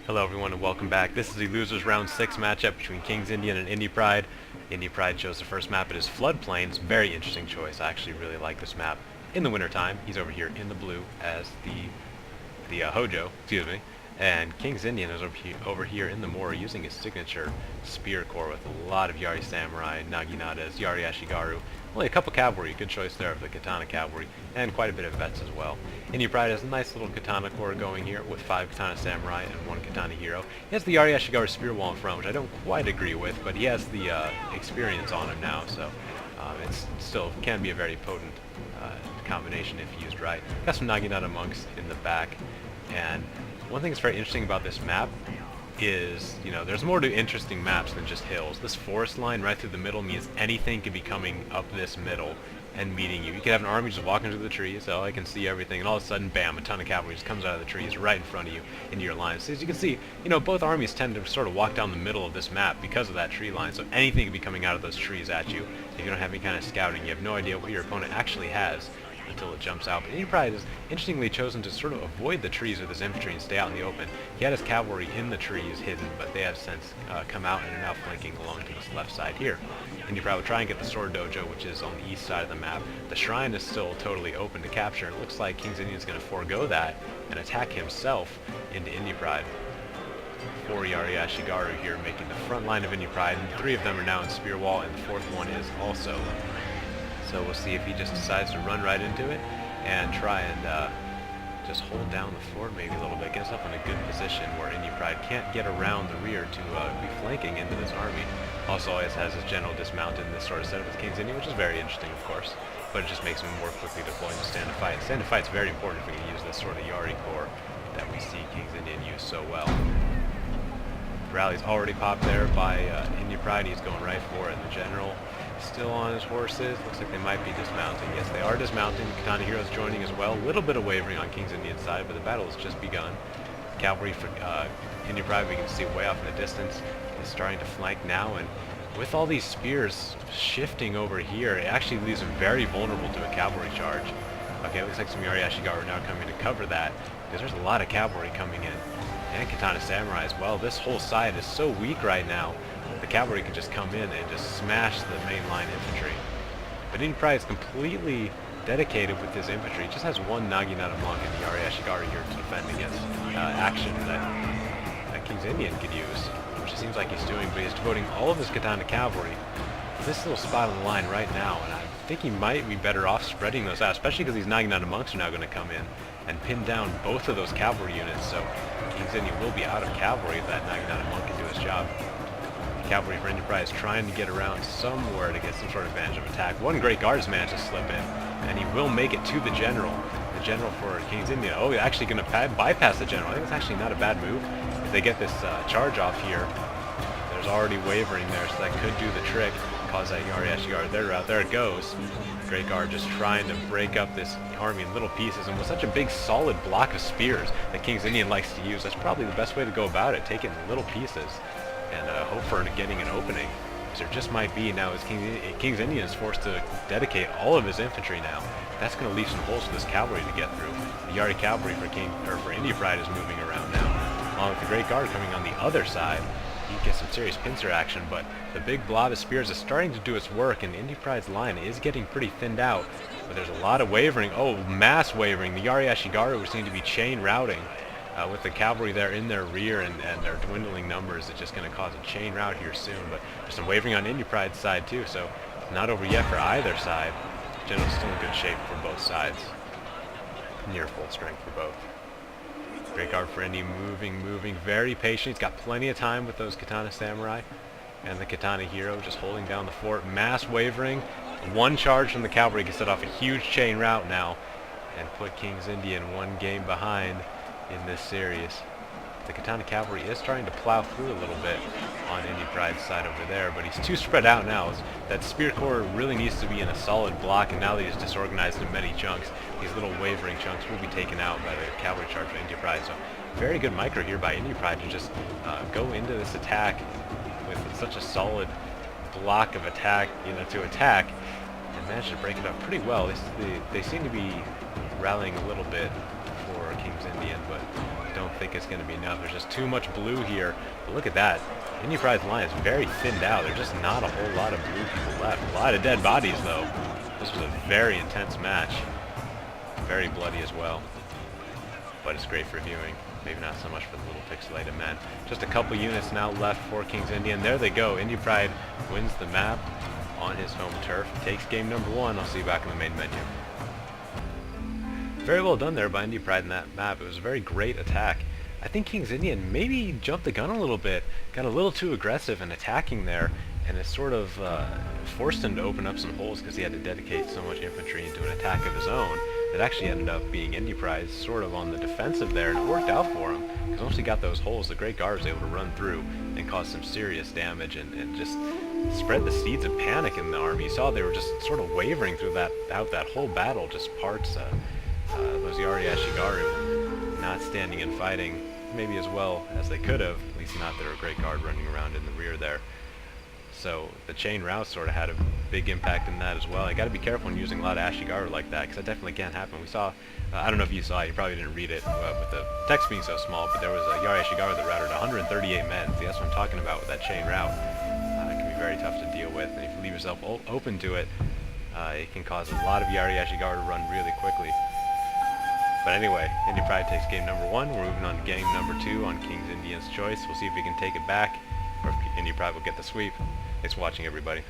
Hello everyone and welcome back. This is the losers round 6 matchup between KingsIndian and IndyPride. IndyPride chose the first map. It is Floodplains. It's a very interesting choice. I actually really like this map in the wintertime. He's over here in the blue as the Hojo, excuse me. And KingsIndian is over here in the Mora using his signature spear core with a lot of Yari Samurai, Naginatas, Yari Ashigaru. Only a couple cavalry, good choice there for the Katana cavalry, and quite a bit of vets as well. IndyPride has a nice little Katana core going here with 5 Katana Samurai and 1 Katana Hero. He has the Yari Ashigaru spear wall in front, which I don't quite agree with, but he has the experience on him now, so it still can be a very potent combination if used right. Got some Naginata monks in the back, and one thing that's very interesting about this map is, there's more to interesting maps than just hills. This forest line right through the middle means anything could be coming up this middle and meeting you. You could have an army just walking through the trees, so I can see everything, and all of a sudden, bam, a ton of cavalry just comes out of the trees right in front of you into your lines. So as you can see, both armies tend to sort of walk down the middle of this map because of that tree line, so anything could be coming out of those trees at you. If you don't have any kind of scouting, you have no idea what your opponent actually has until it jumps out. But IndyPride has interestingly chosen to sort of avoid the trees with his infantry and stay out in the open. He had his cavalry in the trees hidden, but they have since come out and are now flanking along to this left side here. IndyPride will try and get the sword dojo, which is on the east side of the map. The shrine is still totally open to capture. It looks like KingsIndian is going to forego that and attack himself into IndyPride. 4 Yari Ashigaru here making the front line of IndyPride, and 3 of them are now in spear wall, and the 4th one is also. So we'll see if he just decides to run right into it and try and just hold down the fort maybe a little bit. Get himself in a good position where IndyPride can't get around the rear to be flanking into this army. Also always has his general dismounted in this sort of setup with KingsIndian, which is very interesting, of course. But it just makes him more quickly deployed to stand to fight. Stand to fight is very important if we can use this sort of Yari core that we see KingsIndian use so well. Rally's already popped there by IndyPride. He's going right for it. The general still on his horses. Looks like they might be dismounting. Yes, they are dismounting. Katana Heroes joining as well. A little bit of wavering on KingsIndian's side, but the battle has just begun. Cavalry for IndyPride, we can see way off in the distance, is starting to flank now, and with all these spears shifting over here, it actually leaves them very vulnerable to a cavalry charge. Okay, it looks like some Yari Ashigaru are now coming to cover that, because there's a lot of cavalry coming in. And Katana Samurai as well. This whole side is so weak right now. The cavalry can just come in and just smash the main line infantry. But IndyPride is completely dedicated with his infantry. He just has 1 Naginata monk and Yari Ashigaru here to defend against action that KingsIndian could use, which it seems like he's doing, but he's devoting all of his Katana cavalry to this little spot on the line right now, and I think he might be better off spreading those out, especially because these Naginata monks are now going to come in and pin down both of those cavalry units, so KingsIndian will be out of cavalry if that Naginata monk can do his job. Cavalry for IndyPride is trying to get around somewhere to get some sort of advantage of attack. 1 great guard has managed to slip in, and he will make it to the general. The general for KingsIndian, he's actually going to bypass the general. I think it's actually not a bad move. If they get this charge off here, there's already wavering there, so that could do the trick. Cause that Yari Ashigaru their route. There it goes. Great guard just trying to break up this army in little pieces, and with such a big solid block of spears that KingsIndian likes to use, that's probably the best way to go about it. Take it in little pieces and hope for getting an opening. There just might be now as KingsIndian is forced to dedicate all of his infantry now. That's going to leave some holes for this cavalry to get through. The Yari cavalry for IndyPride is moving around now, along with the Great Guard coming on the other side. He gets some serious pincer action, but the big blob of spears is starting to do its work, and IndyPride's line is getting pretty thinned out. But there's a lot of wavering. Oh, mass wavering. The Yari Ashigaru seem to be chain routing. With the cavalry there in their rear and their dwindling numbers, it's just going to cause a chain rout here soon. But there's some wavering on IndyPride's side too, so not over yet for either side. General's still in good shape for both sides. Near full strength for both. Great guard for Indy, moving, very patient. He's got plenty of time with those Katana Samurai. And the Katana Hero just holding down the fort. Mass wavering. 1 charge from the cavalry can set off a huge chain rout now and put KingsIndian 1 game behind in this series. The Katana cavalry is trying to plow through a little bit on IndyPride's side over there, but he's too spread out now. That spear corps really needs to be in a solid block, and now that he's disorganized in many chunks, these little wavering chunks will be taken out by the cavalry charge of IndyPride. So very good micro here by IndyPride to just go into this attack with such a solid block of attack, to attack, and manage to break it up pretty well. They seem to be rallying a little bit for KingsIndian, but don't think it's going to be enough. There's just too much blue here. But look at that. IndyPride's line is very thinned out. There's just not a whole lot of blue people left. A lot of dead bodies, though. This was a very intense match. Very bloody as well. But it's great for viewing. Maybe not so much for the little pixelated men. Just a couple units now left for KingsIndian. There they go. IndyPride wins the map on his home turf. Takes game number 1. I'll see you back in the main menu. Very well done there by IndyPride in that map. It was a very great attack. I think KingsIndian maybe jumped the gun a little bit, got a little too aggressive in attacking there, and it sort of forced him to open up some holes because he had to dedicate so much infantry into an attack of his own. It actually ended up being IndyPride sort of on the defensive there, and it worked out for him, because once he got those holes, the Great Guard was able to run through and cause some serious damage and just spread the seeds of panic in the army. You saw they were just sort of wavering throughout that whole battle, just parts, those Yari Ashigaru not standing and fighting maybe as well as they could have, at least not their Great Guard running around in the rear there. So the chain route sort of had a big impact in that as well. You got to be careful when using a lot of Ashigaru like that, because that definitely can't happen. We saw, I don't know if you saw it, you probably didn't read it with the text being so small, but there was a Yari Ashigaru that routed 138 men. See, that's what I'm talking about with that chain route. It can be very tough to deal with, and if you leave yourself open to it, it can cause a lot of Yari Ashigaru to run really quickly. But anyway, IndyPride takes game number 1. We're moving on to game number 2 on KingsIndian's choice. We'll see if we can take it back, or if IndyPride will get the sweep. Thanks for watching, everybody.